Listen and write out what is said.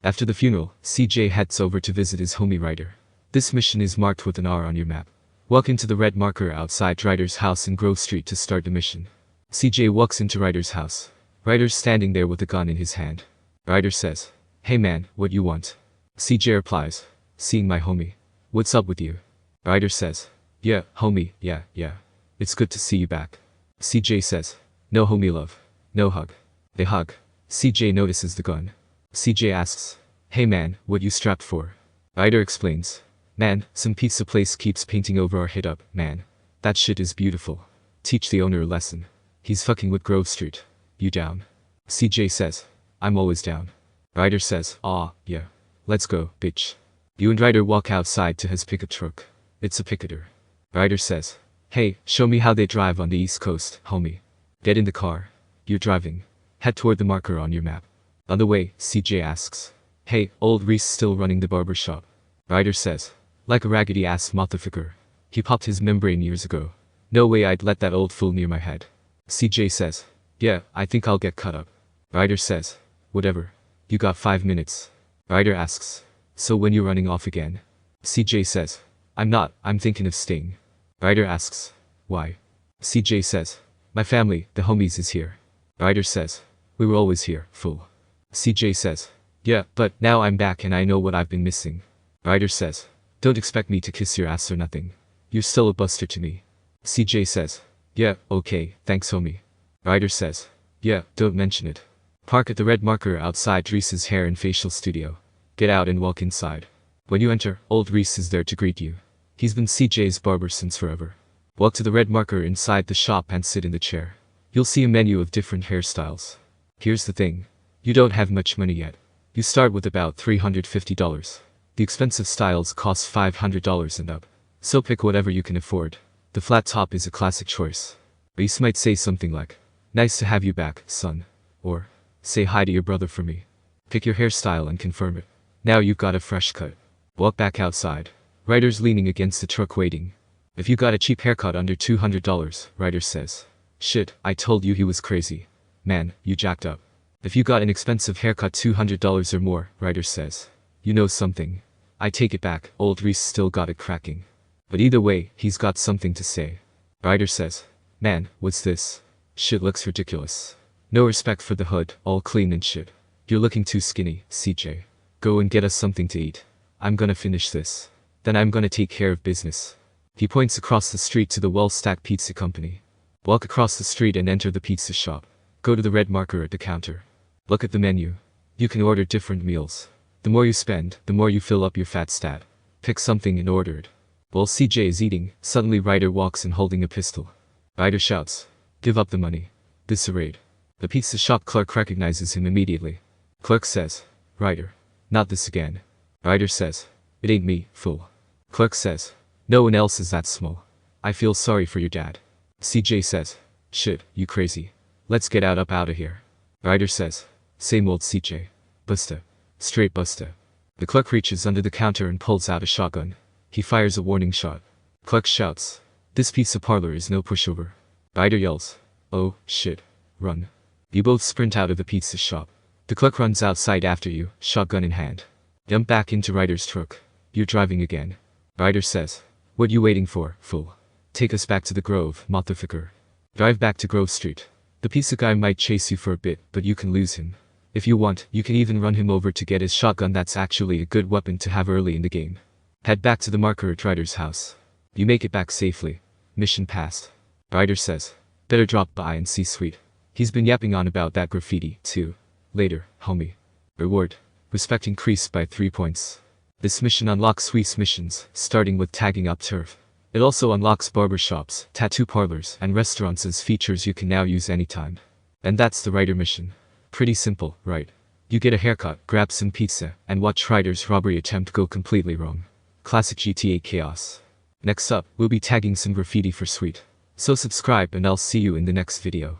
After the funeral, CJ heads over to visit his homie Ryder. This mission is marked with an R on your map. Walk into the red marker outside Ryder's house in Grove Street to start the mission. CJ walks into Ryder's house. Ryder's standing there with a gun in his hand. Ryder says, "Hey man, what you want?" CJ replies, "Seeing my homie. What's up with you?" Ryder says, "Yeah, homie, yeah. It's good to see you back." CJ says, "No homie love. No hug." They hug. CJ notices the gun. CJ asks, "Hey man, what you strapped for?" Ryder explains, "Man, some pizza place keeps painting over our hit up, man. That shit is beautiful. Teach the owner a lesson. He's fucking with Grove Street. You down?" CJ says, "I'm always down." Ryder says, "Aw, yeah. Let's go, bitch." You and Ryder walk outside to his pickup truck. It's a picketer. Ryder says, "Hey, show me how they drive on the East Coast, homie." Get in the car. You're driving. Head toward the marker on your map. On the way, CJ asks, "Hey, Old Reece still running the barbershop?" Ryder says, "Like a raggedy-ass motherfucker. He popped his membrane years ago. No way I'd let that old fool near my head." CJ says, "Yeah, I think I'll get cut up." Ryder says, "Whatever. You got 5 minutes." Ryder asks, "So when you running off again?" CJ says, "I'm not, I'm thinking of staying." Ryder asks, "Why?" CJ says, "My family, the homies is here." Ryder says, "We were always here, fool." CJ says, "Yeah, but now I'm back and I know what I've been missing." Ryder says, "Don't expect me to kiss your ass or nothing. You're still a buster to me." CJ says, "Yeah, okay, thanks homie." Ryder says, "Yeah, don't mention it." Park at the red marker outside Reese's hair and facial studio. Get out and walk inside. When you enter, Old Reece is there to greet you. He's been CJ's barber since forever. Walk to the red marker inside the shop and sit in the chair. You'll see a menu of different hairstyles. Here's the thing. You don't have much money yet. You start with about $350. The expensive styles cost $500 and up. So pick whatever you can afford. The flat top is a classic choice. Reece might say something like, "Nice to have you back, son." Or, "Say hi to your brother for me." Pick your hairstyle and confirm it. Now you've got a fresh cut. Walk back outside. Ryder's leaning against the truck waiting. "If you got a cheap haircut under $200, Ryder says. "Shit, I told you he was crazy. Man, you jacked up." "If you got an expensive haircut $200 or more," Ryder says. "You know something." I take it back, Old Reece still got it cracking. But either way, he's got something to say. Ryder says, "Man, what's this? Shit looks ridiculous. No respect for the hood, all clean and shit. You're looking too skinny, CJ. Go and get us something to eat. I'm gonna finish this. Then I'm gonna take care of business." He points across the street to the well-stacked pizza company. Walk across the street and enter the pizza shop. Go to the red marker at the counter. Look at the menu. You can order different meals. The more you spend, the more you fill up your fat stat. Pick something and order it. While CJ is eating, suddenly Ryder walks in holding a pistol. Ryder shouts, "Give up the money. This a raid." The pizza shop clerk recognizes him immediately. Clerk says, "Ryder. Not this again." Ryder says, "It ain't me, fool." Clerk says, "No one else is that small. I feel sorry for your dad." CJ says, "Shit, you crazy. Let's get out of here." Ryder says, "Same old CJ. Busta. Straight busta." The clerk reaches under the counter and pulls out a shotgun. He fires a warning shot. Clerk shouts, "This pizza parlor is no pushover." Ryder yells, "Oh, shit. Run." You both sprint out of the pizza shop. The clerk runs outside after you, shotgun in hand. Jump back into Ryder's truck. You're driving again. Ryder says, "What you waiting for, fool? Take us back to the Grove, motherfucker." Drive back to Grove Street. The pizza guy might chase you for a bit, but you can lose him. If you want, you can even run him over to get his shotgun. That's actually a good weapon to have early in the game. Head back to the marker at Ryder's house. You make it back safely. Mission passed. Ryder says, "Better drop by and see Sweet. He's been yapping on about that graffiti, too. Later, homie." Reward. Respect increased by 3 points. This mission unlocks Sweet's missions, starting with tagging up turf. It also unlocks barbershops, tattoo parlors, and restaurants as features you can now use anytime. And that's the Ryder mission. Pretty simple, right? You get a haircut, grab some pizza, and watch Ryder's robbery attempt go completely wrong. Classic GTA chaos. Next up, we'll be tagging some graffiti for Sweet. So subscribe and I'll see you in the next video.